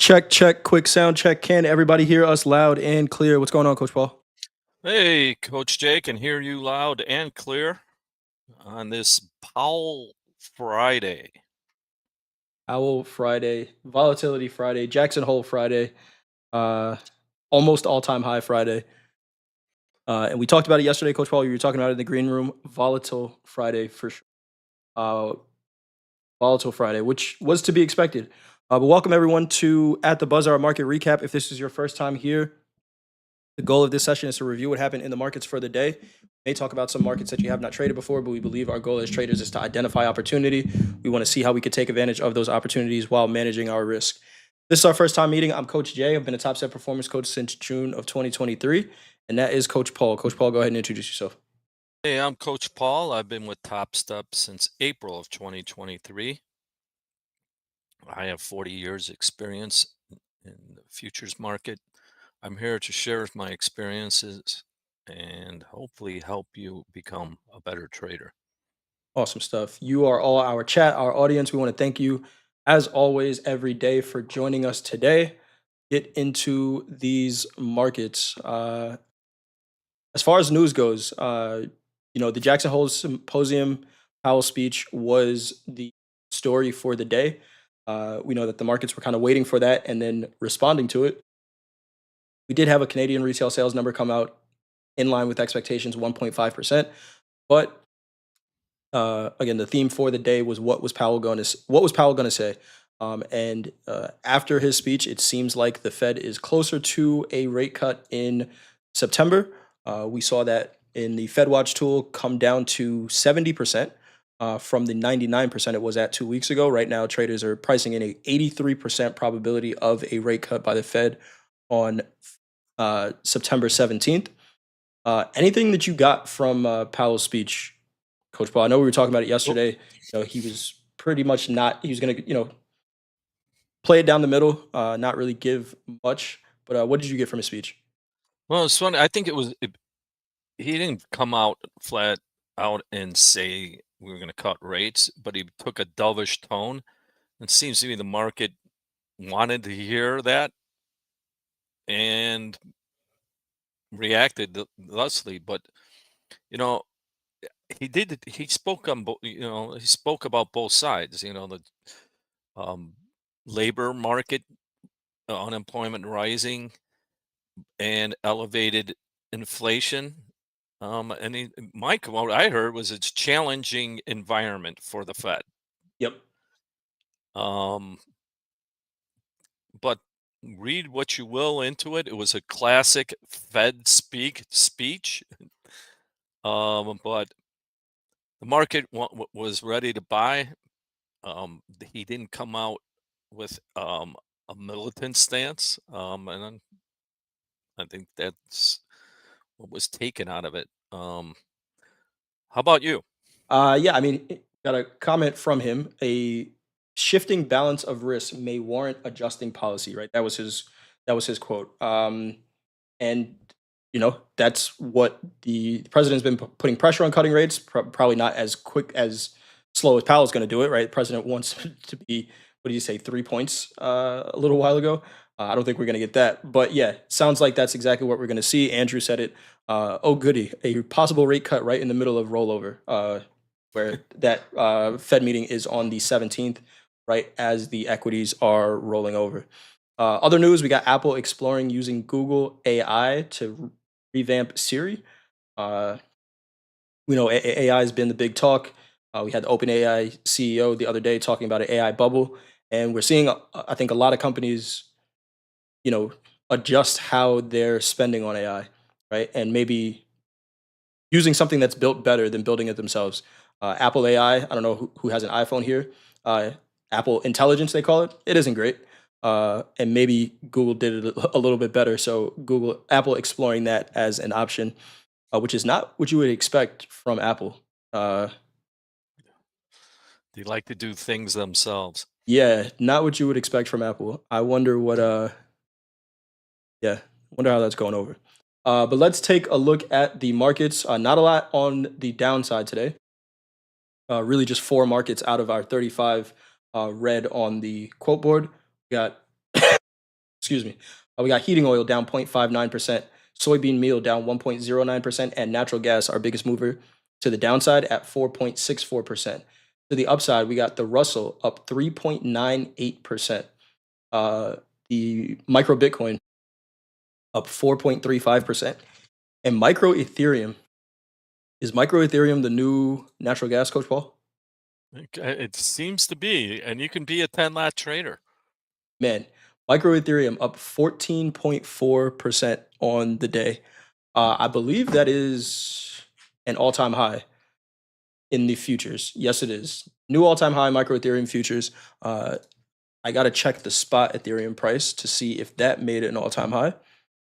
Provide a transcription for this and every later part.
Check, check, quick sound check. Can everybody hear us loud and clear? What's going on, Coach Paul? Hey, Coach Jay, can hear you loud and clear on this Powell Friday. Owl Friday, Volatility Friday, Jackson Hole Friday, uh, almost all-time high Friday. And we talked about it yesterday, Coach Paul. You were talking about it in the green room. Volatile Friday for sure. Volatile Friday, which was to be expected. But welcome everyone to At the Buzz, our market recap. If this is your first time here, the goal of this session is to review what happened in the markets for the day. We may talk about some markets that you have not traded before, but we believe our goal as traders is to identify opportunity. We want to see how we could take advantage of those opportunities while managing our risk. This is our first time meeting. I'm Coach Jay. I've been a Topstep performance coach since June of 2023, and that is Coach Paul. Coach Paul, go ahead and introduce yourself. Hey, I'm Coach Paul. I've been with Topstep since April of 2023. I have 40 years experience in the futures market. I'm here to share my experiences and hopefully help you become a better trader. Awesome stuff. You are all our chat, our audience. We want to thank you, as always, every day for joining us today. Get into these markets. As far as news goes, the Jackson Hole Symposium Powell speech was the story for the day. We know that the markets were kind of waiting for that and then responding to it. We did have a Canadian retail sales number come out in line with expectations, 1.5%. But again, the theme for the day was what was Powell going to say? And after his speech, it seems like the Fed is closer to a rate cut in September. We saw that in the FedWatch tool come down to 70% from the 99% it was at 2 weeks ago. Right now, traders are pricing in a 83% probability of a rate cut by the Fed on September 17th. Anything that you got from Powell's speech, Coach Paul? I know we were talking about it Well, yesterday. He was pretty much not. He was going to, play it down the middle, not really give much. But what did you get from his speech? well, it's funny. I think he didn't come out flat out and say we were going to cut rates, but he took a dovish tone. It seems to me the market wanted to hear that and reacted thusly. But you know, he did. He spoke on. He spoke about both sides. The um, labor market, unemployment rising, and elevated inflation. Mike, what I heard was it's challenging environment for the Fed. Yep. Um, but read what you will into it. It was a classic Fed speech. But the market was ready to buy. He didn't come out with a militant stance, and I think that's what was taken out of it. How about you? Yeah, I mean, got a comment from him. A shifting balance of risk may warrant adjusting policy. Right. That was his quote. And that's what the president's been putting pressure on cutting rates. Probably not as quick as slow as Powell's going to do it. Right. The president wants to be, what did you say, 3 points a little while ago. I don't think we're going to get that. But yeah, sounds like that's exactly what we're going to see. Andrew said it. Oh, goody. A possible rate cut right in the middle of rollover, where that Fed meeting is on the 17th, right as the equities are rolling over. Other news, we got Apple exploring using Google AI to revamp Siri. Uh, we know AI has been the big talk. We had the OpenAI CEO the other day talking about an AI bubble, and we're seeing, I think, a lot of companies, you know, adjust how they're spending on AI, right? And maybe using something that's built better than building it themselves. Apple AI, I don't know who has an iPhone here. Apple Intelligence, they call it. It isn't great. And maybe Google did it a little bit better. So Apple exploring that as an option, which is not what you would expect from Apple. Uh, They like to do things themselves. yeah, not what you would expect from Apple. I wonder what. Yeah, wonder how that's going over. But let's take a look at the markets. Not a lot on the downside today. Really, just four markets out of our 35 red on the quote board. We got excuse me. We got heating oil down 0.59%, soybean meal down 1.09%, and natural gas, our biggest mover, to the downside at 4.64%. To the upside, we got the Russell up 3.98%. Uh, the micro Bitcoin up 4.35%. And micro Ethereum, is micro Ethereum the new natural gas, Coach Paul? It seems to be, and you can be a 10-lot trader. Man, micro Ethereum up 14.4% on the day. I believe that is an all-time high in the futures. Yes, it is. New all-time high micro Ethereum futures. I got to check the spot Ethereum price to see if that made it an all-time high.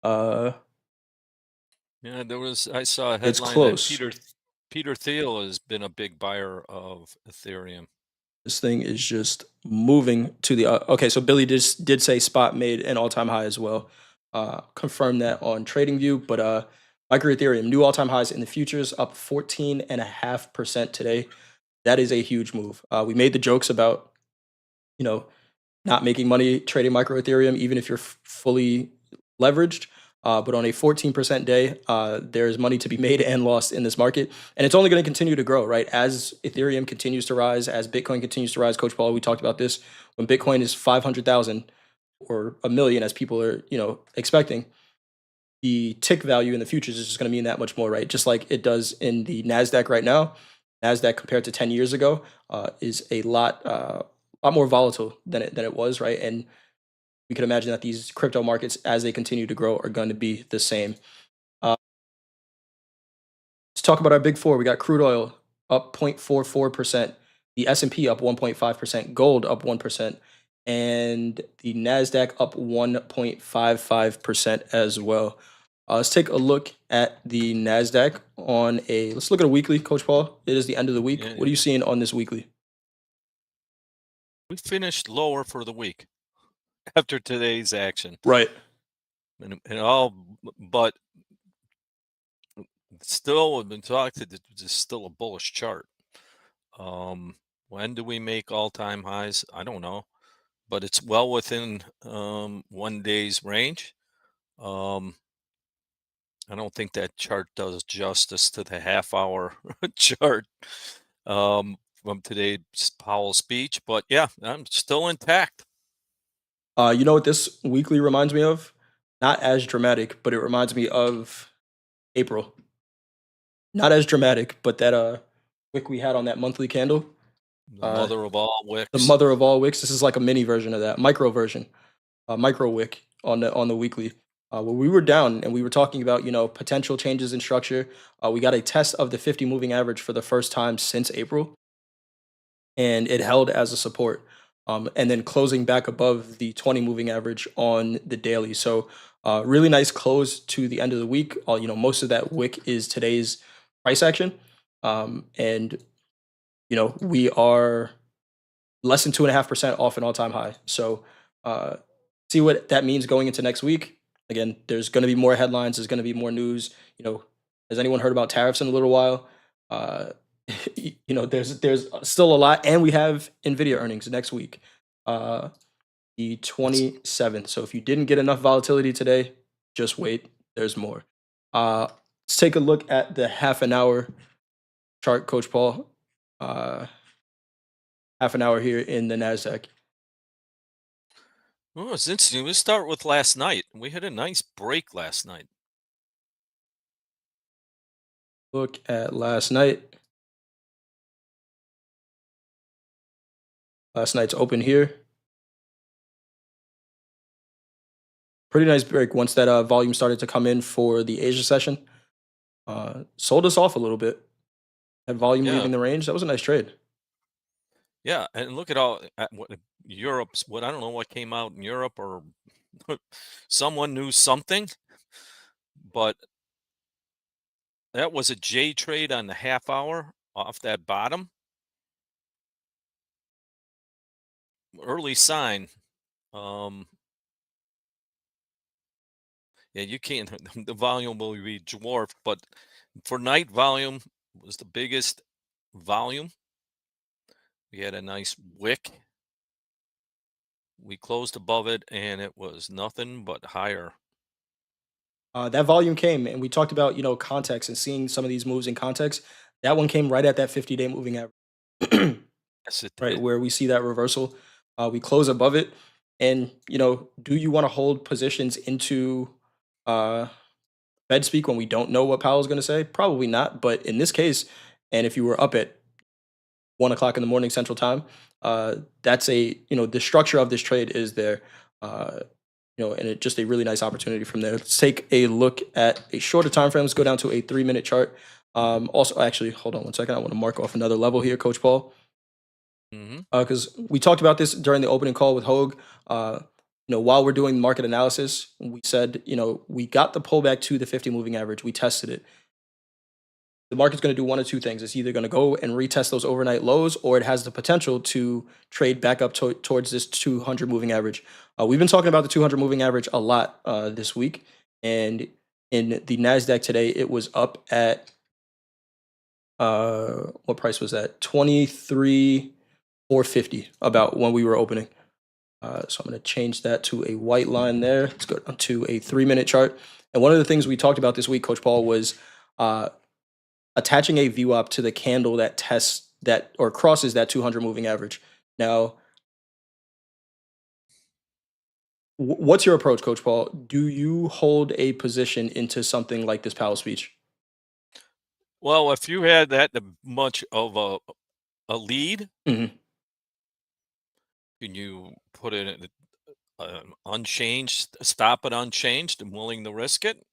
Uh, Yeah, I saw a it's headline that close. Peter Thiel has been a big buyer of Ethereum. This thing is just moving to the okay. So Billy did say spot made an all time high as well. Confirm that on TradingView, but micro Ethereum new all time highs in the futures up 14.5% today. That is a huge move. We made the jokes about you know not making money trading micro Ethereum, even if you're fully leveraged. But on a 14% day, there's money to be made and lost in this market. And it's only going to continue to grow, right? As Ethereum continues to rise, as Bitcoin continues to rise. Coach Paul, we talked about this. When Bitcoin is 500,000 or a million, as people are, expecting, the tick value in the futures is just going to mean that much more, right? Just like it does in the Nasdaq right now. Nasdaq compared to 10 years ago is a lot more volatile than it was, right? And we can imagine that these crypto markets, as they continue to grow, are going to be the same. Uh, let's talk about our big four. We got crude oil up 0.44%, the S&P up 1.5%, gold up 1%, and the Nasdaq up 1.55% as well. Let's take a look at the Nasdaq on a. Let's look at a weekly, Coach Paul. It is the end of the week. Yeah, What are you seeing on this weekly? we finished lower for the week after today's action, Right. and all, but still, we've been talking. This is still a bullish chart. When do we make all-time highs? I don't know, but it's well within 1 day's range. Um, I don't think that chart does justice to the half-hour chart from today's Powell speech, but yeah, I'm still intact. You know what this weekly reminds me of? Not as dramatic, but it reminds me of April. Not as dramatic, but that wick we had on that monthly candle, The uh, mother of all the wicks. mother of all wicks. This is like a mini version of that, micro version, micro wick on the weekly. Where we were down and we were talking about potential changes in structure. We got a test of the 50 moving average for the first time since April, and it held as a support. And then closing back above the 20 moving average on the daily. So really nice close to the end of the week. Most of that wick is today's price action. And we are less than 2.5% off an all-time high. So see what that means going into next week. Again, there's going to be more headlines. There's going to be more news. Has anyone heard about tariffs in a little while? Uh, there's still a lot, and we have Nvidia earnings next week, the It's 27th. So if you didn't get enough volatility today, just wait. There's more. Let's take a look at the half an hour chart, Coach Paul. Uh, Half an hour here in the Nasdaq. Oh, it's interesting. Let's start with last night. We had a nice break last night. Look at last night. Last night's open here. Pretty nice break once that volume started to come in for the Asia session. Sold us off a little bit. Had volume Yeah, leaving the range. That was a nice trade. yeah, and look at all at what Europe's. What I don't know what came out in Europe, or someone knew something, but that was a J trade on the half hour off that bottom. Early sign. Um, yeah, you can't. The volume will be dwarfed, but for night volume was the biggest volume. We had a nice wick. We closed above it, and it was nothing but higher. That volume came, and we talked about context and seeing some of these moves in context. That one came right at that 50-day moving average, Yes, it right did. where we see that reversal. We close above it, and do you want to hold positions into uh, Fed speak when we don't know what Powell's going to say? Probably not. But in this case, and if you were up at 1 o'clock in the morning Central Time, that's the structure of this trade is there. Uh, and it just a really nice opportunity from there. Let's take a look at a shorter time frame. Let's go down to a 3-minute chart. Also, actually, hold on one second. I want to mark off another level here, Coach Paul, Hmm. because we talked about this during the opening call with Hogue. Uh, while we're doing market analysis, we said, we got the pullback to the 50 moving average. We tested it. The market's going to do one of two things. It's either going to go and retest those overnight lows, or it has the potential to trade back up towards this 200 moving average. We've been talking about the 200 moving average a lot this week, and in the Nasdaq today, it was up at what price was that? 23,450 about when we were opening. So I'm going to change that to a white line there. Let's go to a 3-minute chart. And one of the things we talked about this week, Coach Paul, was uh, attaching a VWAP to the candle that tests that or crosses that 200 moving average. Now, what's your approach, Coach Paul? Do you hold a position into something like this Powell speech? Well, if you had that much of a lead, Hmm. can you put it in unchanged, stop it unchanged and willing to risk it?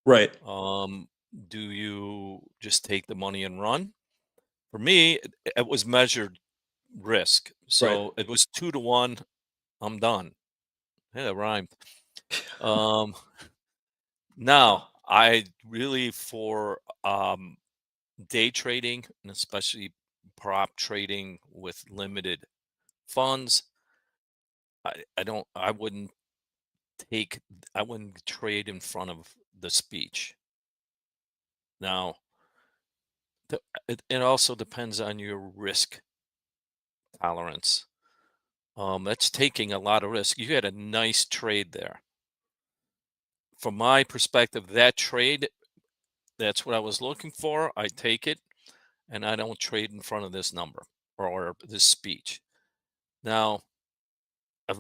Right. Um, do you just take the money and run? For me, it was measured risk. Right. So it was 2 to 1. I'm done. Yeah, it rhymed. Um, Now I really for day trading and especially prop trading with limited funds, I wouldn't take I wouldn't trade in front of the speech. Now, it also depends on your risk tolerance. That's taking a lot of risk. You had a nice trade there. From my perspective, that trade, that's what I was looking for. I take it and I don't trade in front of this number or this speech. Now,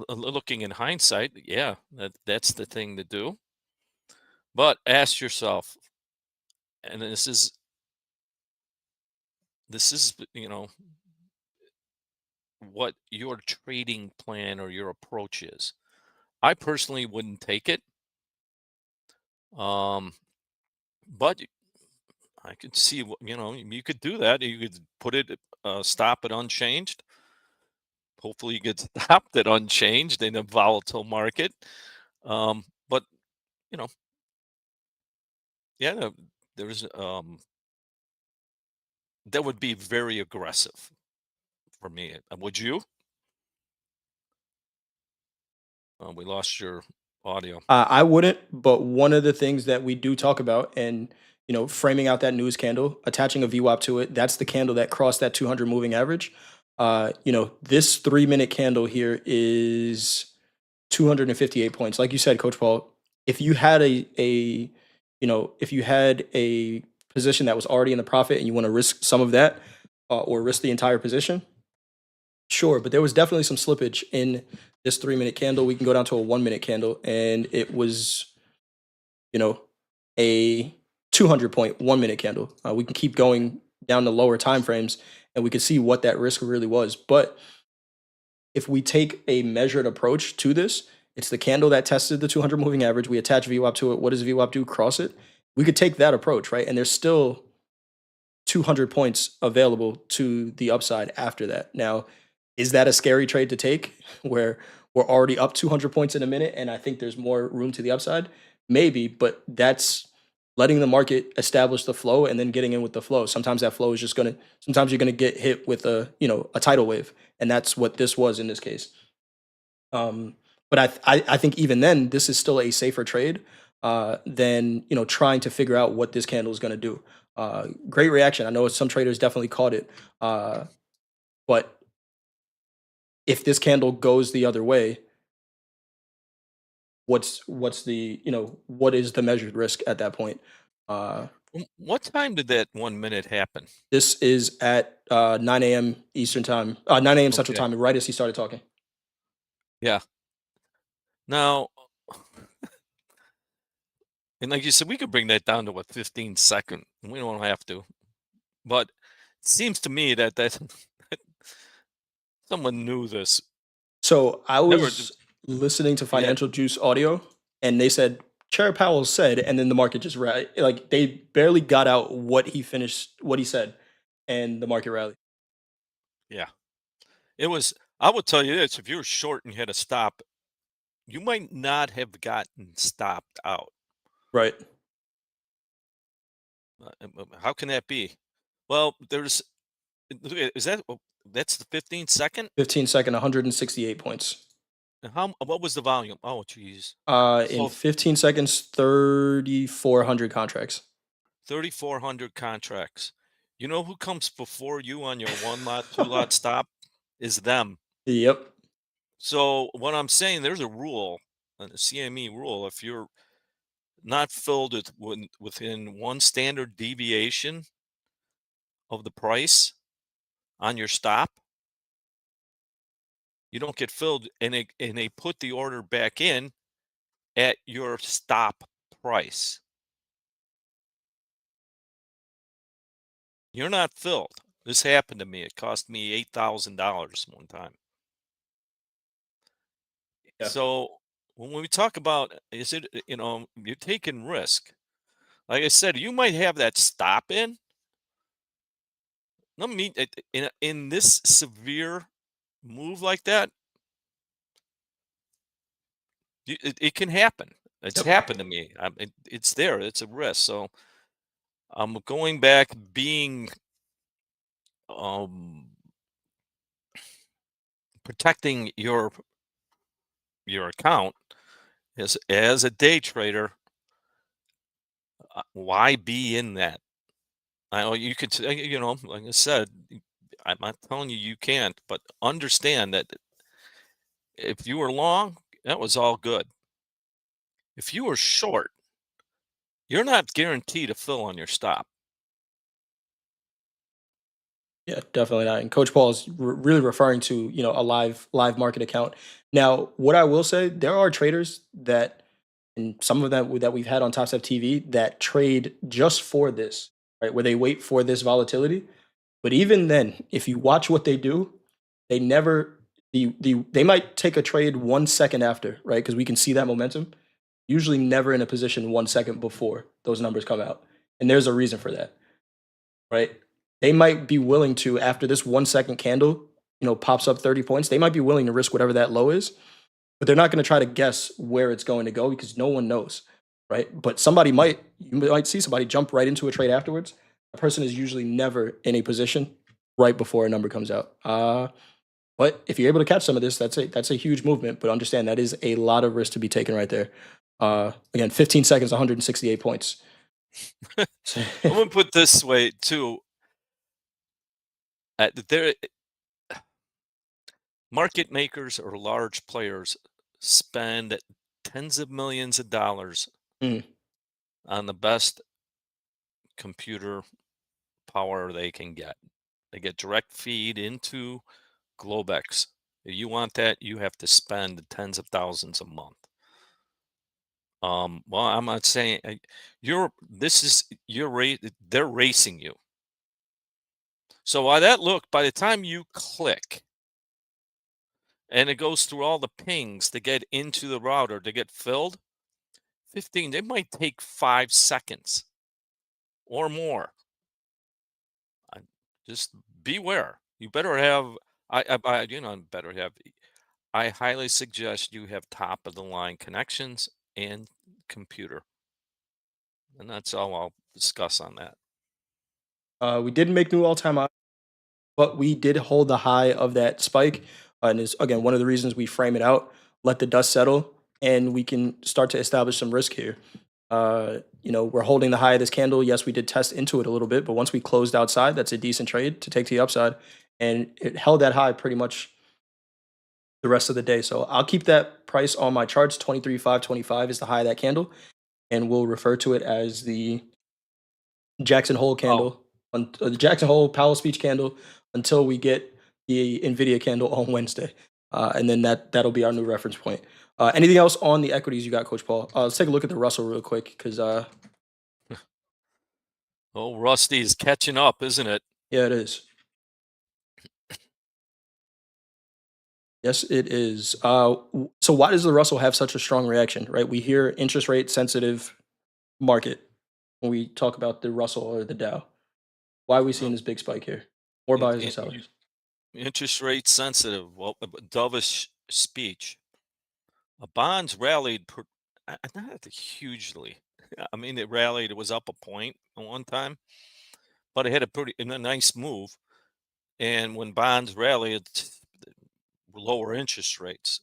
looking in hindsight, yeah, that's the thing to do. But ask yourself, and this is what your trading plan or your approach is. I personally wouldn't take it, um, but I could see what you could do that. You could put it, stop it unchanged. Hopefully, you get stopped at unchanged in a volatile market. But you know, yeah, there's that would be very aggressive for me. Would you? We lost your audio. I wouldn't, but one of the things that we do talk about, and framing out that news candle, attaching a VWAP to it, that's the candle that crossed that 200 moving average. This 3-minute candle here is 258 points. Like you said, Coach Paul, if you had if you had a position that was already in the profit and you want to risk some of that, or risk the entire position, sure. But there was definitely some slippage in this 3-minute candle. We can go down to a 1-minute candle, and it was, you know, a 200 point 1-minute candle. We can keep going down the lower time frames, and we can see what that risk really was. But if we take a measured approach to this, it's the candle that tested the 200 moving average. We attach VWAP to it. What does VWAP do? Cross it. We could take that approach, right? And there's still 200 points available to the upside after that. Now, is that a scary trade to take where we're already up 200 points in a minute and I think there's more room to the upside? Maybe, but that's letting the market establish the flow and then getting in with the flow. Sometimes that flow is just going to sometimes you're going to get hit with a tidal wave, and that's what this was in this case. But I think even then this is still a safer trade than trying to figure out what this candle is going to do. Great reaction. I know some traders definitely caught it, but if this candle goes the other way, what's the what is the measured risk at that point? Uh, What time did that 1 minute happen? this is at 9 a.m. Eastern time, 9 a.m. Central Okay. time, right as he started talking. Yeah. Now, and like you said, we could bring that down to a 15-second. We don't have to. But it seems to me that someone knew this. So I Never. was listening to Yeah. Financial Juice audio, and they said Chair Powell said, and then the market just like they barely got out what he finished, what he said, and the market rallied. Yeah. It was. I will tell you this: if you were short and you had to stop, you might not have gotten stopped out. Right. How can that be? Well, there's. Is that? That's the 15-second. 15 second, 168 points. And how? What was the volume? Oh, geez. In So 15 seconds, 3,400 contracts. 3,400 contracts. You know who comes before you on your one lot, two lot stop? Is them. Yep. So what I'm saying, there's a rule, a CME rule. If you're not filled within one standard deviation of the price on your stop, you don't get filled, and they put the order back in at your stop price. You're not filled. This happened to me. It cost me $8,000 one time. Yeah. So when we talk about, is it, you're taking risk. Like I said, you might have that stop in. Let me in this severe move like that, it can happen. It's Yep. happened to me. It's there. It's a risk. So I'm going back, being um, protecting your account as a day trader. Why be in that? I know you could say, like I said, I'm not telling you you can't, but understand that if you were long, that was all good. If you were short, you're not guaranteed a fill on your stop. Yeah, definitely not. And Coach Paul is really referring to a live market account. Now, what I will say, there are traders that, and some of them that we've had on Top TV that trade just for this, right? Where they wait for this volatility. But even then, if you watch what they do, they never they might take a trade 1 second after, right? Because we can see that momentum. Usually, never in a position 1 second before those numbers come out, and there's a reason for that, right? They might be willing to, after this 1 second candle, pops up 30 points, they might be willing to risk whatever that low is, but they're not going to try to guess where it's going to go because no one knows, right? But you might see somebody jump right into a trade afterwards. A person is usually never in a position right before a number comes out. But if you're able to catch some of this, that's a huge movement. But understand that is a lot of risk to be taken right there. Again, 15 seconds, 168 points. I'm gonna put this way too. There, market makers or large players spend tens of millions of dollars Mm, on the best computer power they can get. They get direct feed into Globex. If you want that, you have to spend tens of thousands a month. Well, I'm not saying you're. This is you're. They're racing you. So by the time you click and it goes through all the pings to get into the router to get filled, 15, it might take 5 seconds or more. I- Just beware. You better have, better have, I highly suggest you have top of the line connections and computer. And that's all I'll discuss on that. we didn't make new all-time high, but we did hold the high of that spike, and is again one of the reasons we frame it out, let the dust settle, and we can start to establish some risk here. We're holding the high of this candle. Yes, we did test into it a little bit, but once we closed outside, that's a decent trade to take to the upside, and it held that high pretty much the rest of the day. So I'll keep that price on my charts. 23,525 is the high of that candle, and we'll refer to it as the Jackson Hole Oh, candle, the Jackson Hole Powell speech candle, until we get the Nvidia candle on Wednesday, and then that'll be our new reference point. Anything else on the equities you got, Coach Paul? Let's take a look at the Russell real quick, because oh, Rusty is catching up, isn't it? yeah, it is. Yes, it is. So why does the Russell have such a strong reaction? Right, we hear interest rate sensitive market when we talk about the Russell or the Dow. Why are we seeing Well, this big spike here? More buyers and sellers. interest rate sensitive. Well, dovish speech. Bonds rallied, not hugely. I mean, it rallied. It was up a point at one time, but it had a nice move. And when bonds rally, it's lower interest rates.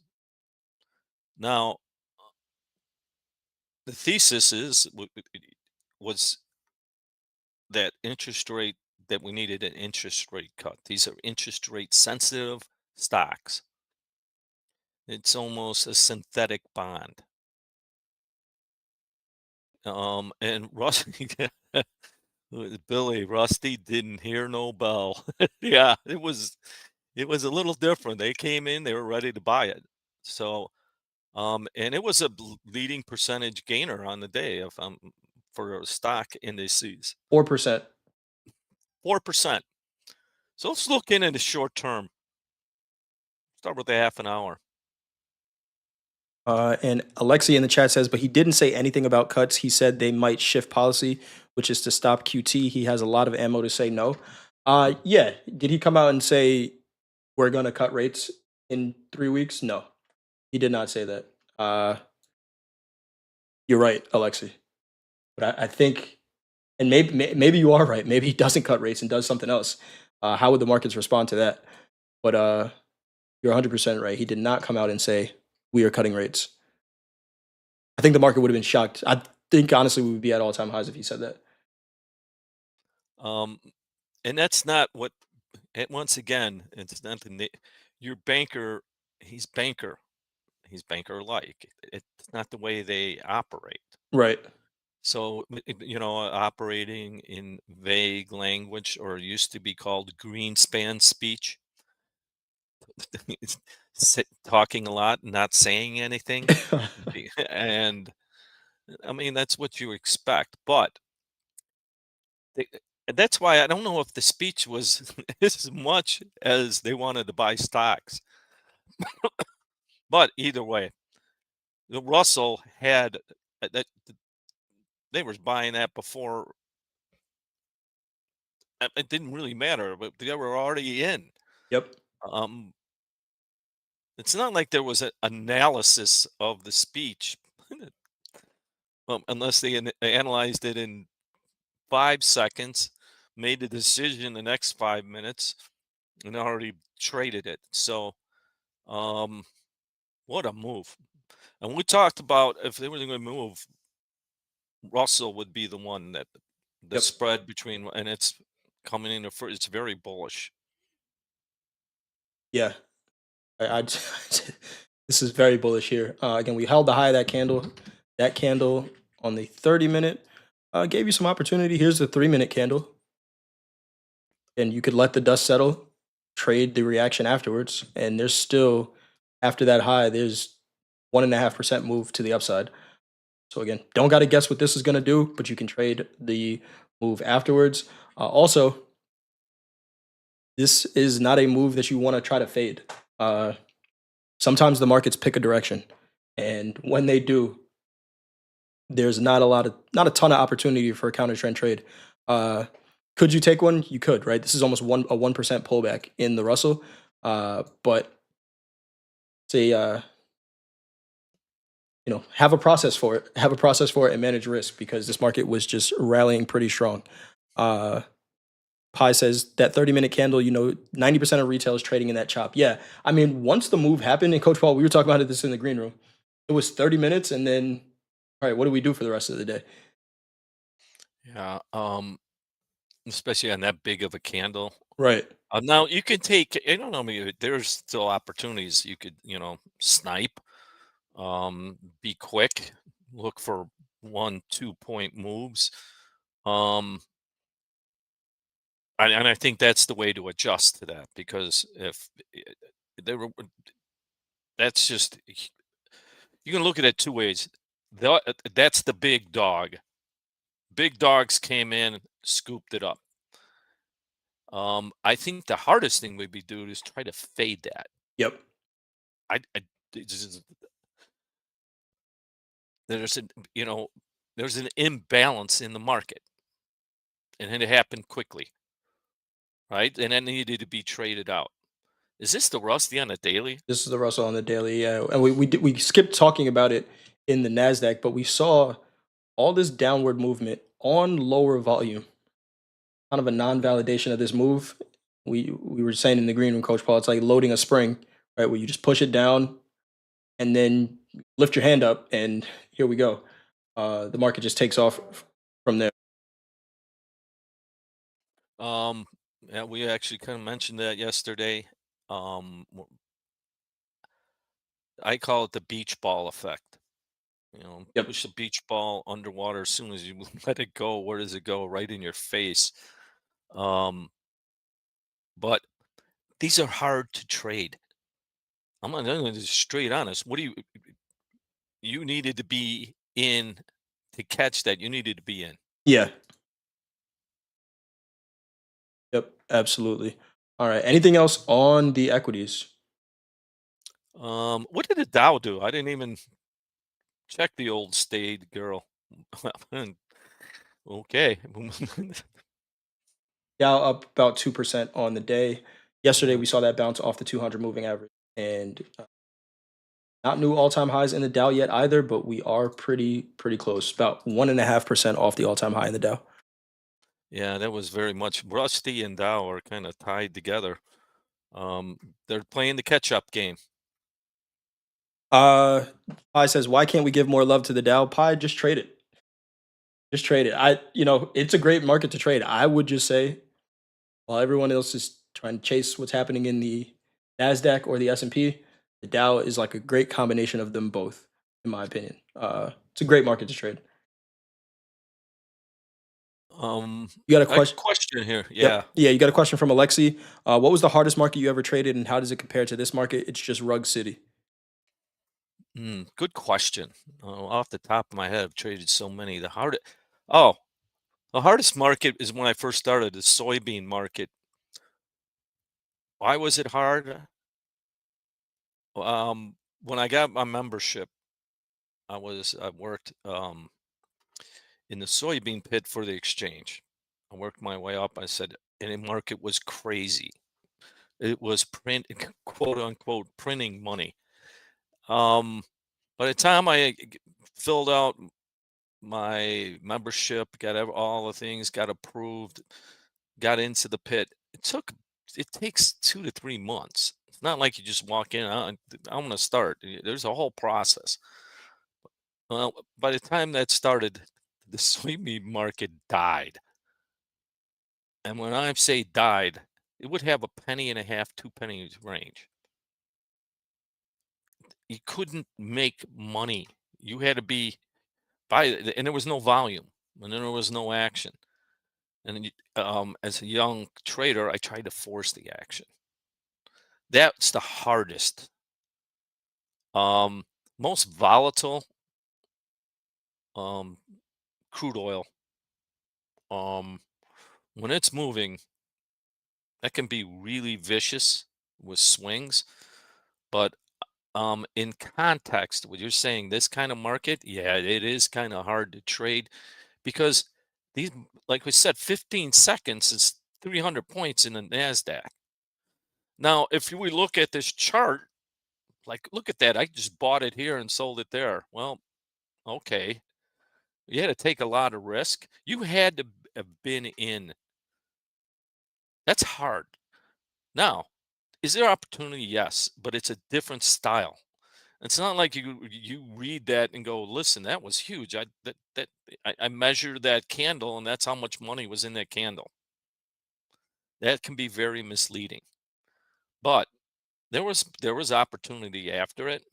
Now, the thesis was that interest rate that we needed an interest rate cut. These are interest rate sensitive stocks. It's almost a synthetic bond. And Rusty, Billy, Rusty didn't hear no bell. Yeah, it was a little different. They came in, they were ready to buy it. So, and it was a leading percentage gainer on the day of for stock indices, 4%. 4%. So let's look in the short term. Start with the half an hour. And Alexi in the chat says, but he didn't say anything about cuts. He said they might shift policy, which is to stop QT. He has a lot of ammo to say no. Yeah. Did he come out and say we're going to cut rates in 3 weeks? No, he did not say that. You're right, Alexi. But I think, and maybe you are right. Maybe he doesn't cut rates and does something else. How would the markets respond to that? But you're 100% right. He did not come out and say we are cutting rates. I think the market would have been shocked. I think honestly we would be at all-time highs if he said that. Um, and that's not what. Once again, it's not your banker. He's banker. He's banker like. It's not the way they operate. Right. So, operating in vague language, or used to be called Greenspan speech, it's talking a lot, not saying anything. And I mean, that's what you expect. But they, that's why I don't know if the speech was as much as they wanted to buy stocks. But either way, the Russell had that they were buying that before. It didn't really matter, but they were already in. Yep. Um, it's not like there was an analysis of the speech, unless they analyzed it in 5 seconds, made the decision the next 5 minutes, and already traded it. So, um, what a move! And we talked about if they were going to move, Russell would be the one that the Yep. spread between, and it's coming in first. It's very bullish. Yeah. I this is very bullish here. Again, we held the high of that candle. That candle on the 30-minute gave you some opportunity. Here's the 3-minute candle. And you could let the dust settle, trade the reaction afterwards. And there's still, after that high, there's 1.5% move to the upside. So again, don't got to guess what this is going to do, but you can trade the move afterwards. Also, this is not a move that you want to try to fade. Sometimes the markets pick a direction, and when they do, there's not a ton of opportunity for a counter trend trade. Could you take one? You could, right? This is almost a 1% pullback in the Russell, but say have a process for it. Have a process for it and manage risk, because this market was just rallying pretty strong. Pi says that 30-minute candle, 90% of retail is trading in that chop. Yeah. I mean, once the move happened, and Coach Paul, we were talking about this in the green room, it was 30 minutes. And then, all right, what do we do for the rest of the day? Yeah. especially on that big of a candle. Right. Now you can take, I don't know, maybe there's still opportunities you could, snipe, be quick, look for 1, 2 point moves. Um, and I think that's the way to adjust to that because if there were, that's just, you can look at it two ways. That's the big dog. Big dogs came in, scooped it up. I think the hardest thing we'd be doing is try to fade that. Yep. I it's just- there's an you know there's an imbalance in the market, and it happened quickly, right? And it needed to be traded out. Is this the Rusty on a daily? This is the Russell on the daily. Yeah, and we skipped talking about it in the Nasdaq, but we saw all this downward movement on lower volume. Kind of a non-validation of this move. We were saying in the green room, Coach Paul, it's like loading a spring, right? Where you just push it down and then lift your hand up, and here we go. The market just takes off from there. Um, yeah, we actually kind of mentioned that yesterday. I call it the beach ball effect. Yep. Push a beach ball underwater as soon as you let it go. Where does it go? Right in your face. Um, but these are hard to trade. I'm gonna be straight honest. What do you needed to be in to catch that? You needed to be in. Yeah. Yep. Absolutely. All right. Anything else on the equities? What did the Dow do? I didn't even check the old staid girl. Okay. Dow up about 2% on the day. Yesterday, Yeah. we saw that bounce off the 200 moving average, and not new all-time highs in the Dow yet either, but we are pretty close. About 1.5% off the all-time high in the Dow. Yeah, that was very much Rusty and Dow are kind of tied together. Um, they're playing the catch-up game. Uh, Pi says, "Why can't we give more love to the Dow?" Pi, just trade it. Just trade it. It's a great market to trade. I would just say, while everyone else is trying to chase what's happening in the Nasdaq or the S&P, the Dow is like a great combination of them both, in my opinion. It's a great market to trade. Um, You got a a question? question here. Yep. Yeah. Yeah, you got a question from Alexi. What was the hardest market you ever traded, and how does it compare to this market? It's just Rug City. Good question. Off the top of my head, I've traded so many. Oh, the hardest market is when I first started the soybean market. Why was it hard? When I got my membership, I worked in the soybean pit for the exchange. I worked my way up. I said, and the market was crazy. It was quote unquote printing money. Um, by the time filled out my membership, all the things, got approved, got into the pit. It takes 2 to 3 months. It's not like you just walk in. I'm going to start. There's a whole process. Well, by the time that started, the soybean market died. And when I say died, it would have a penny and a half, 2 pennies range. You couldn't make money. You had to be and there was no volume, and then there was no action. And as a young trader, I tried to force the action. That's the hardest. Um, Most volatile, um, crude oil. Um, when it's moving, that can be really vicious with swings. But in context, what you're saying, this kind of market, yeah, it is kind of hard to trade because these, like we said, 15 seconds is 300 points in the Nasdaq. Now, if we look at this chart, like, look at that. I just bought it here and sold it there. Well, okay. You had to take a lot of risk. You had to have been in. That's hard. Now, is there opportunity? Yes, but it's a different style. It's not like you read that and go, listen, that was huge. I measured that candle, and that's how much money was in that candle. That can be very misleading. But there was opportunity after it,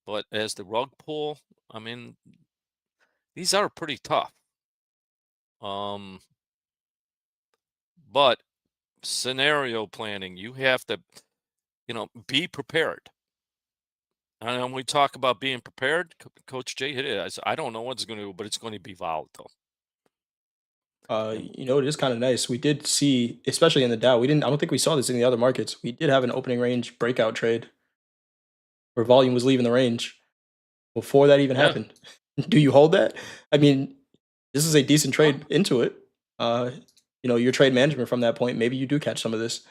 but as the rug pull, I mean, these are pretty tough. Um, but scenario planning, you have to, be prepared. And when we talk about being prepared, Coach Jay hit it. I don't know what's going to do, but it's going to be volatile. And It is kind of nice. We did see, especially in the Dow, we didn't. I don't think we saw this in the other markets. We did have an opening range breakout trade where volume was leaving the range before that even yeah, happened. Do you hold that? I mean, this is a decent well, trade into it. Uh, your trade management from that point, maybe you do catch some of this.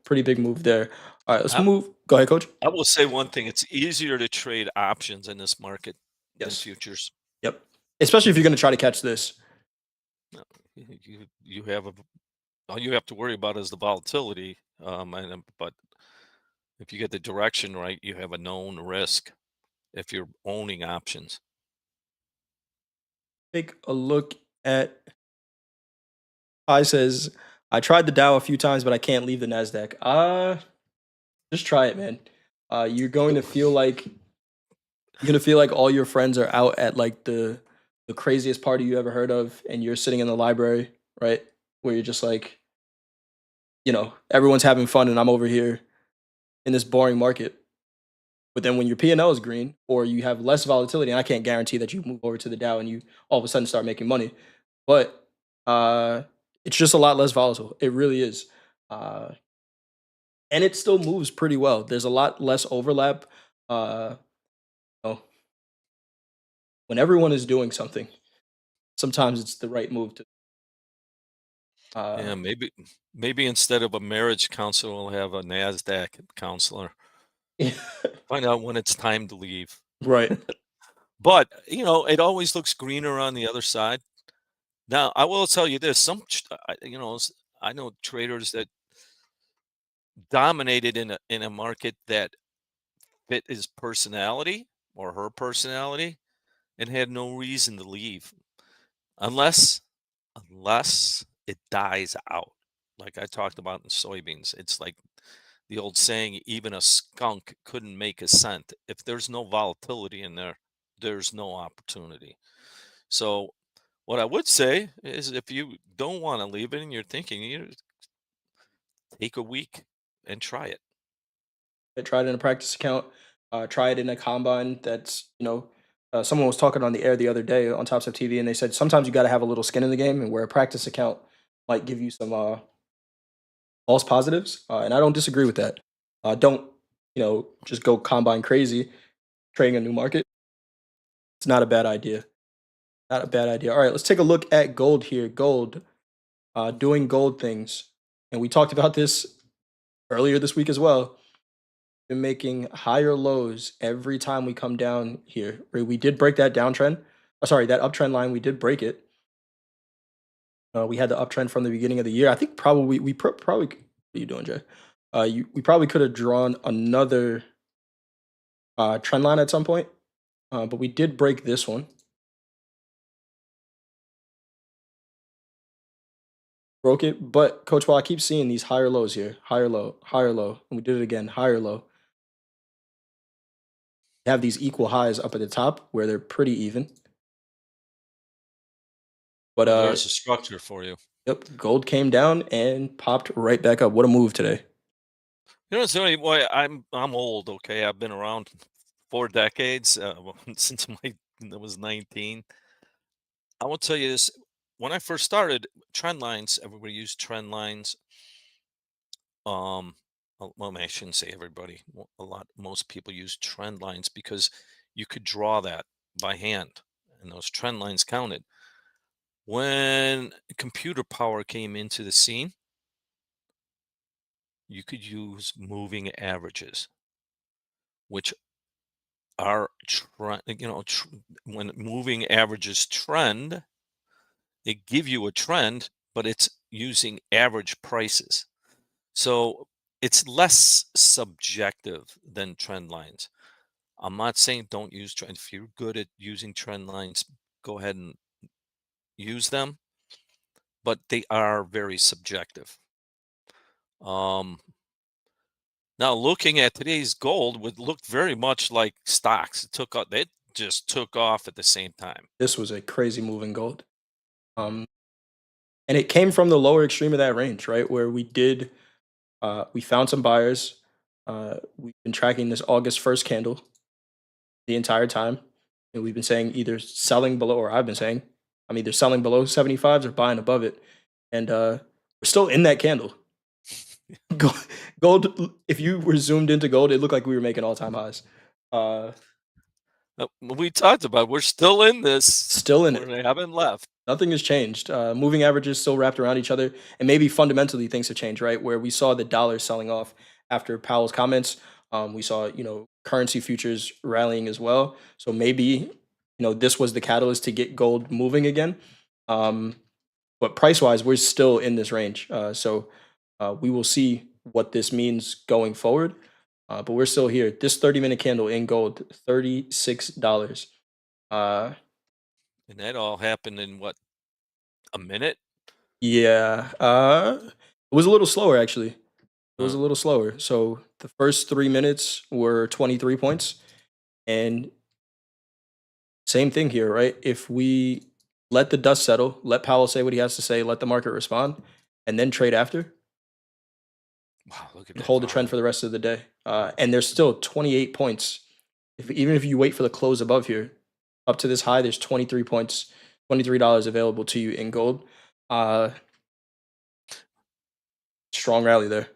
Pretty big move there. All right, let's I, move. Go ahead, coach. I will say one thing: it's easier to trade options in this market than Yes. futures. Yep. Especially if you're going to try to catch this. No, you have all you have to worry about is the volatility. But if you get the direction right, you have a known risk if you're owning options. Take a look at. I says I tried the Dow a few times, but I can't leave the Nasdaq. Just try it, man. You're gonna feel like all your friends are out at like the craziest party you ever heard of, and you're sitting in the library, right? Where you're just like, everyone's having fun, and I'm over here in this boring market. But then when your P&L is green, or you have less volatility, and I can't guarantee that you move over to the Dow and you all of a sudden start making money, but uh, it's just a lot less volatile. It really is, uh, and it still moves pretty well. There's a lot less overlap. Uh, you know, when everyone is doing something, sometimes it's the right move to. Uh, Yeah, maybe instead of a marriage counselor, we'll have a Nasdaq counselor. Find out when it's time to leave. right. But it always looks greener on the other side. Now, I will tell you this: I know traders that dominated in a market that fit his personality or her personality and had no reason to leave unless it dies out. Like I talked about in soybeans, it's like the old saying, even a skunk couldn't make a cent. If there's no volatility in there, there's no opportunity. So what I would say is if you don't want to leave it and you're thinking, take a week and try it. I tried it in a practice account. Try it in a combine. Someone was talking on the air the other day on Topstep TV, and they said sometimes you got to have a little skin in the game, and where a practice account might give you some false positives. And I don't disagree with that. Don't just go combine crazy trading a new market. It's not a bad idea. Not a bad idea. All right, let's take a look at gold here. Gold, doing gold things, and we talked about this earlier this week as well. Been making higher lows every time we come down here. We did break that downtrend. Sorry, that uptrend line. We did break it. We had the uptrend from the beginning of the year. I think probably probably. What are you doing, Jay? We probably could have drawn another trend line at some point, but we did break this one. Broke it, but Coach, while I keep seeing these higher lows here, higher low, and we did it again, higher low. Have these equal highs up at the top where they're pretty even. But Well, there's a structure for you. yep, gold came down and popped right back up. What a move today. It's funny, boy, I'm old, okay? I've been around 4 decades, since I was 19. I will tell you this, when I first started, trend lines, everybody used trend lines. Well, I shouldn't say everybody. Most people use trend lines because you could draw that by hand, and those trend lines counted. When computer power came into the scene, you could use moving averages, which are when moving averages trend, they give you a trend, but it's using average prices. So it's less subjective than trend lines. I'm not saying don't use trend. If you're good at using trend lines, go ahead and use them, but they are very subjective. Um, Now looking at today's gold would look very much like stocks. It just took off at the same time. This was a crazy move in gold. Um, and it came from the lower extreme of that range, right? Where we found some buyers. We've been tracking this August 1st candle the entire time. And we've been saying either selling below, or I've been saying I'm either selling below 75s or buying above it. And we're still in that candle. Gold, gold, if you were zoomed into gold, it looked like we were making all time highs. Uh, We talked about we're still in this. Still in it. We haven't left. Nothing has changed. Moving averages still wrapped around each other, and maybe fundamentally things have changed, right? Where we saw the dollar selling off after Powell's comments. We saw, currency futures rallying as well. So maybe, this was the catalyst to get gold moving again. Um, but price wise, we're still in this range. So we will see what this means going forward. But we're still here. This 30-minute candle in gold, $36. Uh, And that all happened in what, a minute? yeah. It was a little slower actually. It was Uh, a little slower. So the first 3 minutes were 23 points. And same thing here, right? If we let the dust settle, let Powell say what he has to say, let the market respond, and then trade after, wow, look at and that hold the trend for volume. the rest of the day. And there's still 28 points. Even if you wait for the close above here, up to this high, there's 23 points, $23 available to you in gold. Uh, Strong rally there.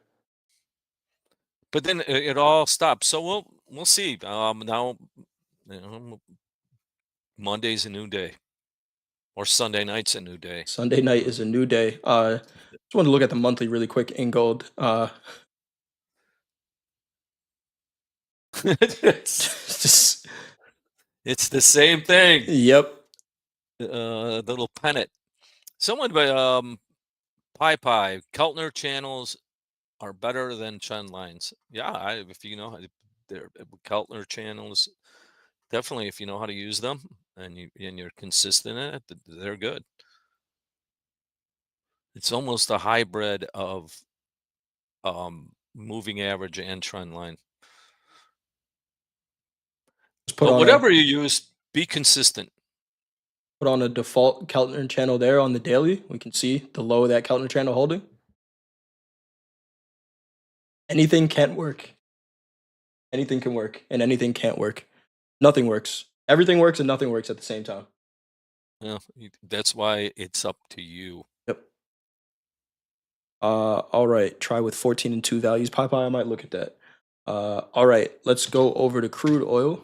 But then it all stopped. So we'll see. Now, you know, Monday's a new day, or Sunday night's a new day. Sunday night is Um, a new day. Just want to look at the monthly really quick in gold. it's Just, it's the same thing. yep. Little pennant. Someone by Pie Keltner channels are better than trend lines. Yeah, if you know how to, they're Keltner channels. Definitely, if you know how to use them and you're consistent in it, they're good. It's almost a hybrid of moving average and trend line. Just But whatever you use, be consistent. put on a default Keltner channel there on the daily. We can see the low of that Keltner channel holding. Anything can work. Anything can work, and anything can't work. Nothing works. Everything works, and nothing works at the same time. Yeah, that's why it's up to you. Yep. All right. Try with 14 and 2 values. Popeye, I might look at that. All right. Let's go over to crude oil.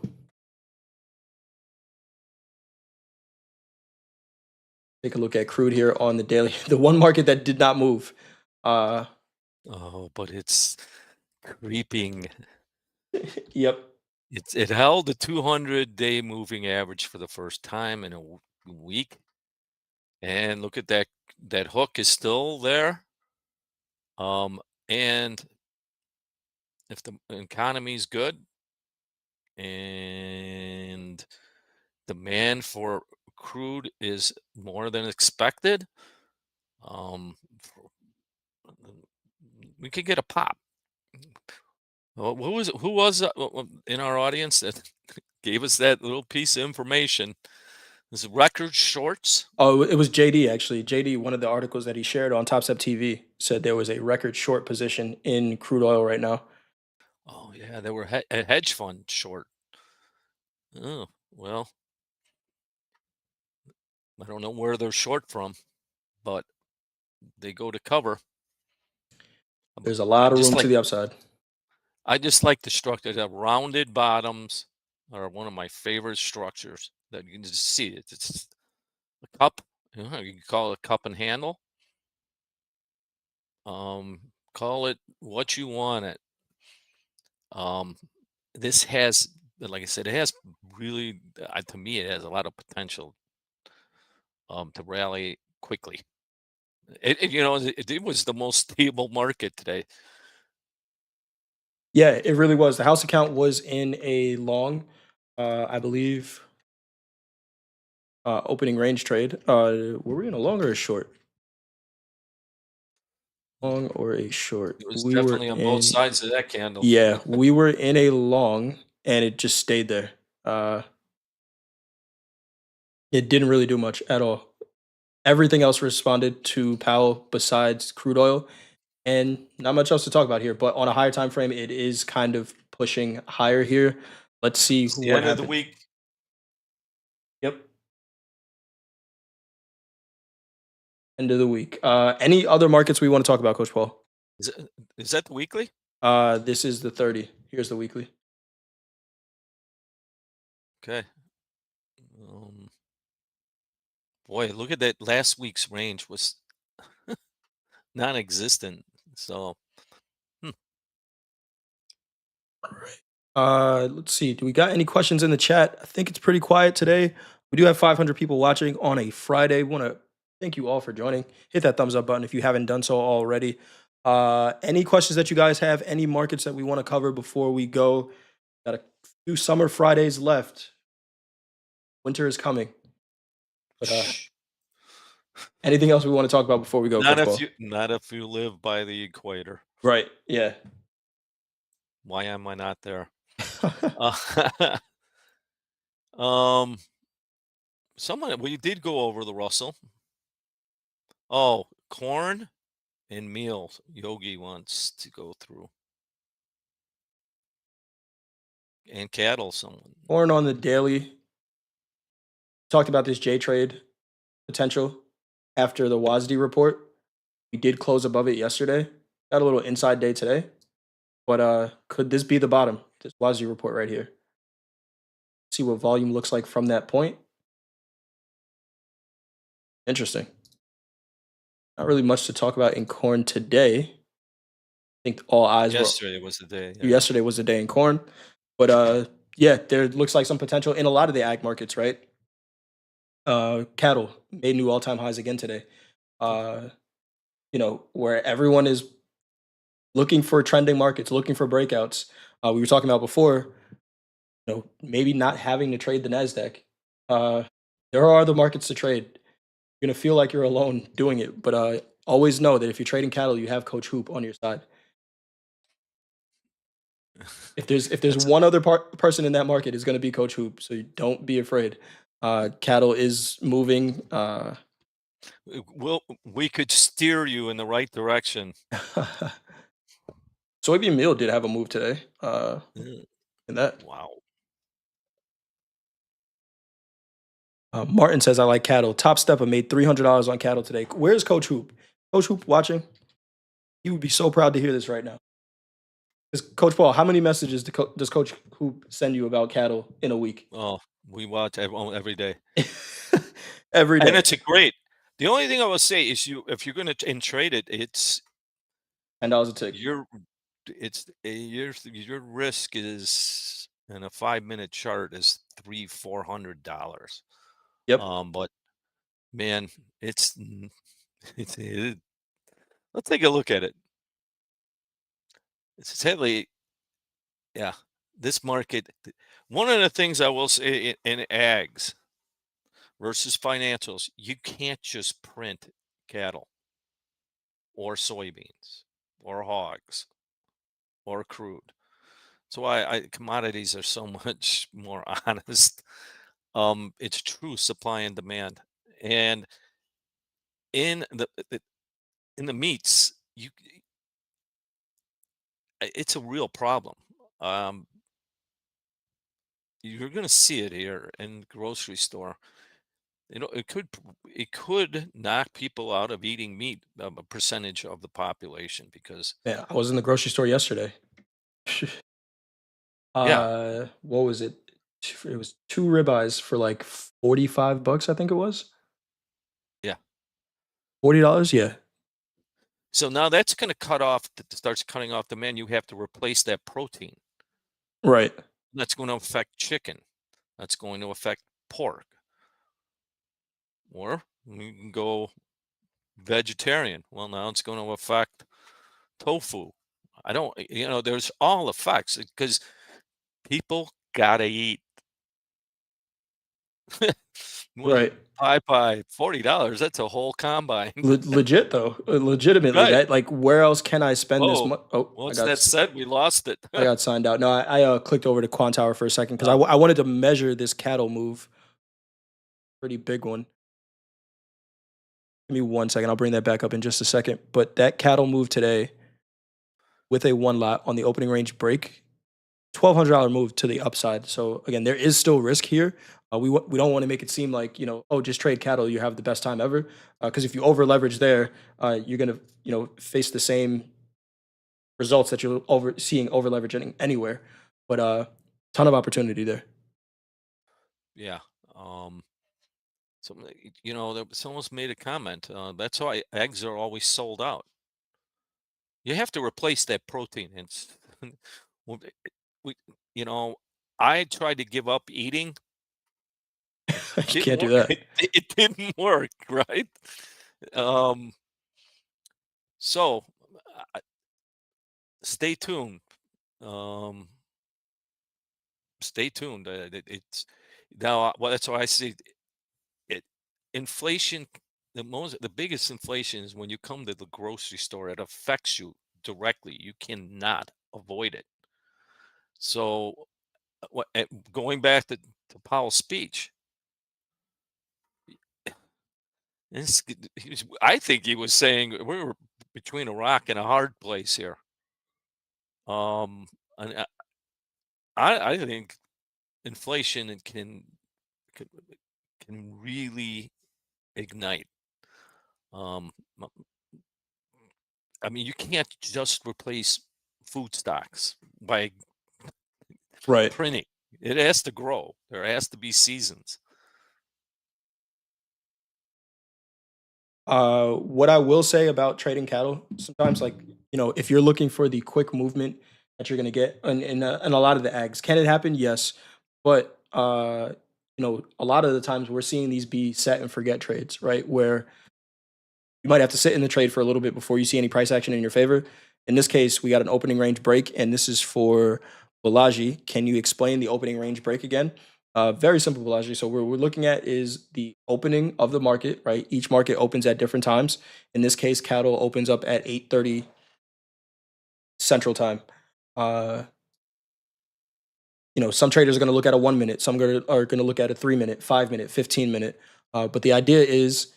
Take a look at crude here on the daily. The one market that did not move. Uh, Oh, but it's creeping. yep. It held the 200-day moving average for the first time in a week, and look at that hook is still there. And if the economy is good and demand for crude is more than expected, um, we could get a pop. Who was in our audience that gave us that little piece of information? This record shorts. Oh, it was JD actually. JD, one of the articles that he shared on Topstep TV said there was a record short position in crude oil right now. Oh yeah, they were a hedge fund short. Oh well, I don't know where they're short from, but they go to cover. There's a I lot of just room to like the upside. I just like the structure. The rounded bottoms are one of my favorite structures that you can just see. It's a cup. You can call it a cup and handle. Call it what you want it. Um, this has, like I said, it has really, to me, it has a lot of potential to rally quickly. It was the most stable market today. Yeah, it really was. The house account was in a long, I believe, opening range trade. Were we in a long or a short? long or a short? It was We were definitely on both in sides of that candle. Yeah, we were in a long, and it just stayed there. It didn't really do much at all. Everything else responded to Powell besides crude oil, and not much else to talk about here. But on a higher time frame, it is kind of pushing higher here. Let's see It's the what end of the happens. week. Yep, end of the week. Any other markets we want to talk about, Coach Paul? Is it is that the weekly? This is the 30. Here's the weekly. Okay. Um, Boy, look at that last week's range was non-existent. So, hmm, Alright. Let's see. Do we got any questions in the chat? I think it's pretty quiet today. We do have 500 people watching on a Friday. Want to thank you all for joining. Hit that thumbs up button if you haven't done so already. Any questions that you guys have? Any markets that we want to cover before we go? Got a few summer Fridays left. Winter is coming. But shh. anything else we want to talk about before we go, Coach Paul? Not if you live by the equator. Right. Yeah. Why am I not there? Uh, um, we did go over the Russell. Oh, corn and meal. Yogi wants to go through, and cattle. Someone. Corn on the daily. Talked about this J trade potential after the WASD report. We did close above it yesterday. Got a little inside day today. But could this be the bottom? This WASD report right here. See what volume looks like from that point. Interesting. Not really much to talk about in corn today. I think all eyes were Yesterday was the day. Yeah. yesterday was the day in corn. But yeah, there looks like some potential in a lot of the ag markets, right? Cattle made new all-time highs again today. Uh, where everyone is looking for trending markets, looking for breakouts. We were talking about before, maybe not having to trade the Nasdaq. Uh, there are other markets to trade. You're gonna feel like you're alone doing it, but always know that if you're trading cattle, you have Coach Hoop on your side. If there's That's one other person in that market, is gonna be Coach Hoop. So don't be afraid. Cattle is moving. we could steer you in the right direction. Soybean meal did have a move today. Mm, In that. wow. Martin says, I like cattle. Top Stepper made $300 on cattle today. Where's Coach Hoop? Coach Hoop watching? He would be so proud to hear this right now. Coach Paul, how many messages does Coach Hoop send you about cattle in a week? Oh, we watch every day, Every and day. it's a great. The only thing I will say is if you're going to trade it, it's $10 a tick. your your risk is in a 5-minute chart is $400. Yep. But man, it's let's take a look at it. It's sadly, yeah, this market. One of the things I will say in ags versus financials, you can't just print cattle or soybeans or hogs or crude. So commodities are so much more honest. It's true supply and demand, and in the meats, it's a real problem. Um, you're going to see it here in the grocery store. It could knock people out of eating meat, a percentage of the population, because Yeah, I was in the grocery store yesterday. yeah, What was it? It was two ribeyes for like $45, I think it was. yeah. $40, yeah. So now that's going to starts cutting off demand. You have to replace that protein. Right. That's going to affect chicken. That's going to affect pork. Or you can go vegetarian. Well, now it's going to affect tofu. I don't, there's all effects because people gotta eat. Well, Right. Buy $40, that's a whole combine. Legit though, legitimately, Right. that like where else can I spend this Whoa. money? Oh, Once that said, we lost it. I got signed out. No, I clicked over to Quant Tower for a second because Oh, I wanted to measure this cattle move, pretty big one. Give me 1 second. I'll bring that back up in just a second. But that cattle move today with a one lot on the opening range break, $1,200 move to the upside. So again, there is still risk here. We don't want to make it seem like, oh, just trade cattle, you have the best time ever. Because if you over leverage there, you're gonna face the same results that you're seeing over leveraging anywhere. But ton of opportunity there. yeah. Um, someone's made a comment. That's why eggs are always sold out. You have to replace that protein. It's well, we, you know, I tried to give up eating. You Didn't can't do work. that. It didn't work, right? Um, so uh, stay tuned. Um, stay tuned. It's now. Well, that's why I see it. Inflation. The biggest inflation is when you come to the grocery store. It affects you directly. You cannot avoid it. So, going back to Powell's speech, this, I think he was saying we were between a rock and a hard place here. And I think inflation can, can really ignite. Um, m- I mean, you can't just replace food stocks by Right. printing. It has to grow. There has to be seasons. What I will say about trading cattle, sometimes like if you're looking for the quick movement that you're gonna get, and a lot of the ags, can it happen? Yes, but a lot of the times we're seeing these be set and forget trades, right? Where you might have to sit in the trade for a little bit before you see any price action in your favor. In this case, we got an opening range break, and this is for Balaji. Can you explain the opening range break again? Very simple, Balaji. So what we're looking at is the opening of the market, right? Each market opens at different times. In this case, cattle opens up at 8:30 Central Time. Uh, some traders are going to look at a 1 minute, some are going to look at a 3 minute, 5 minute, 15 minute. But the idea is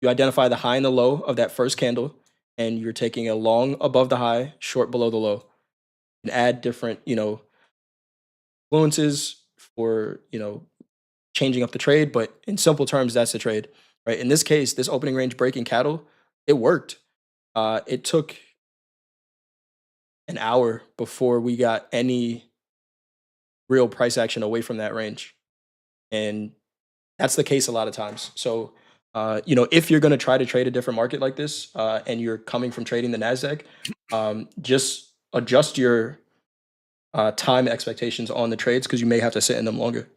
you identify the high and the low of that first candle, and you're taking a long above the high, short below the low, and add different, influences for, changing up the trade. But in simple terms, that's the trade, right? In this case, this opening range breaking cattle, it worked. It took an hour before we got any real price action away from that range. And that's the case a lot of times. So, if you're going to try to trade a different market like this, and you're coming from trading the Nasdaq, just adjust your time expectations on the trades because you may have to sit in them longer.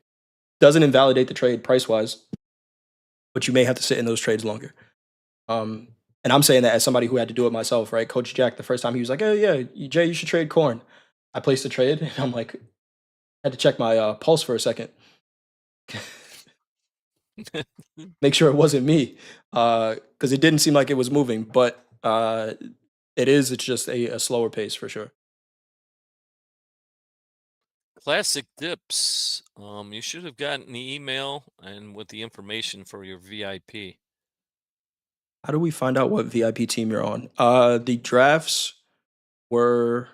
Doesn't invalidate the trade price wise, but you may have to sit in those trades longer. Um, and I'm saying that as somebody who had to do it myself, right? Coach Jack, the first time he was like, "Oh yeah, Jay, you should trade corn." I placed a trade, and I'm like, had to check my pulse for a second. Make sure it wasn't me, because it didn't seem like it was moving, but it is. It's just a slower pace for sure. Classic dips. You should have gotten the email and with the information for your VIP. How do we find out what VIP team you're on? The drafts were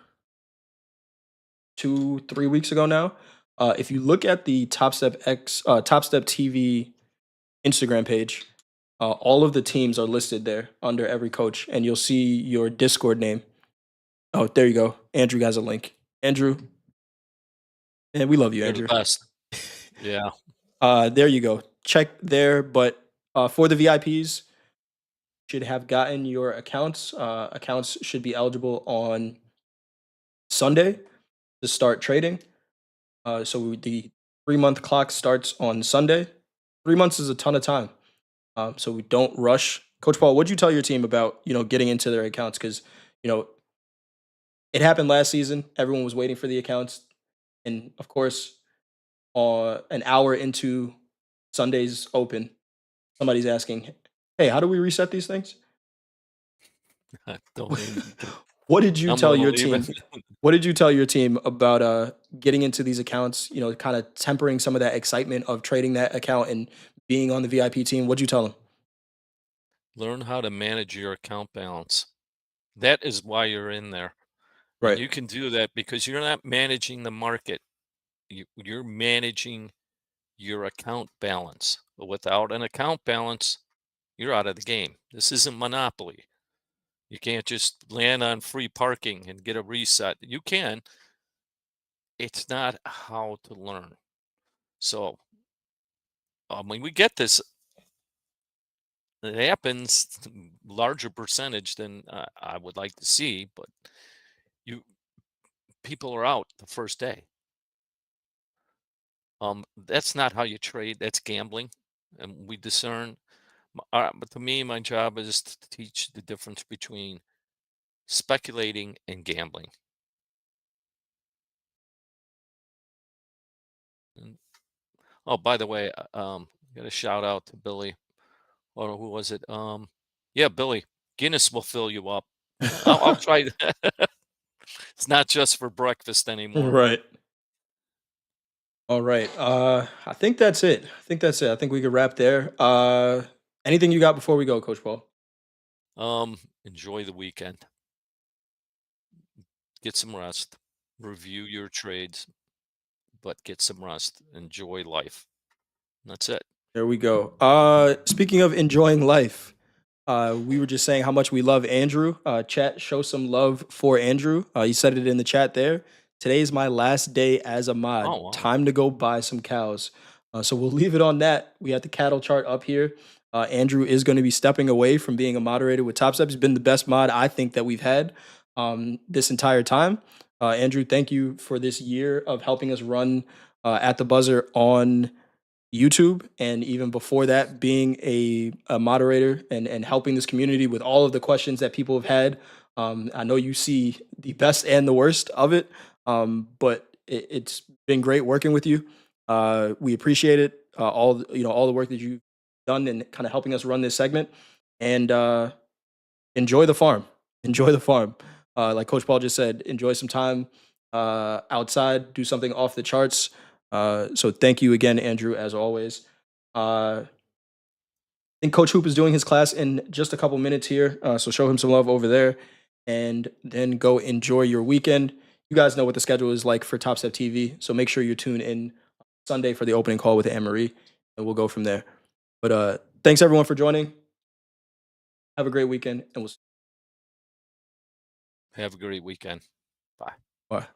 2, 3 weeks ago now. If you look at the Topstep TV Instagram page, all of the teams are listed there under every coach, and you'll see your Discord name. Oh, there you go. Andrew has a link. Andrew, and we love you, You're the Andrew. best. Yeah. There you go. Check there. But for the VIPs, should have gotten your accounts. Accounts should be eligible on Sunday to start trading. So the 3 month clock starts on Sunday. 3 months is a ton of time. So we don't rush. Coach Paul, what'd you tell your team about getting into their accounts? Because you know it happened last season. Everyone was waiting for the accounts, and of course, an hour into Sunday's open, somebody's asking, "Hey, how do we reset these things?" Don't even. What did you I'm tell gonna your leave it. team? What did you tell your team about getting into these accounts? You know, kind of tempering some of that excitement of trading that account and being on the VIP team. What'd you tell them? Learn how to manage your account balance. That is why you're in there. And Right. you can do that because you're not managing the market. You're managing your account balance. But without an account balance, you're out of the game. This isn't Monopoly. You can't just land on free parking and get a reset. You can. It's not how to learn. So, I mean, we get this. It happens larger percentage than I would like to see, but you people are out the first day. That's not how you trade. That's gambling, and we discern. But to me, my job is to teach the difference between speculating and gambling. And, oh, by the way, got a shout out to Billy. Or who was it? Yeah, Billy. Guinness will fill you up. I'll try. It's not just for breakfast anymore. Right. All right. I think that's it. I think that's it. I think we could wrap there. Anything you got before we go, Coach Paul? Enjoy the weekend. Get some rest. Review your trades, but get some rest. Enjoy life. That's it. There we go. Speaking of enjoying life, we were just saying how much we love Andrew. Chat, show some love for Andrew. You said it in the chat there. Today is my last day as a mod. Oh wow. Time to go buy some cows. So we'll leave it on that. We have the cattle chart up here. Andrew is going to be stepping away from being a moderator with Topstep. He's been the best mod I think that we've had this entire time. Andrew, thank you for this year of helping us run at the buzzer on YouTube, and even before that, being a moderator and helping this community with all of the questions that people have had. I know you see the best and the worst of it, but it's been great working with you. We appreciate it. All the work that you've done and kind of helping us run this segment. And enjoy the farm. Enjoy the farm. Like Coach Paul just said, enjoy some time outside. Do something off the charts. So thank you again, Andrew, as always. I think Coach Hoop is doing his class in just a couple minutes here. So show him some love over there and then go enjoy your weekend. You guys know what the schedule is like for Top Step TV. So make sure you tune in Sunday for the opening call with Anne Marie, and we'll go from there. But thanks everyone for joining. Have a great weekend, and we'll see Have a great weekend. Bye. you. Bye.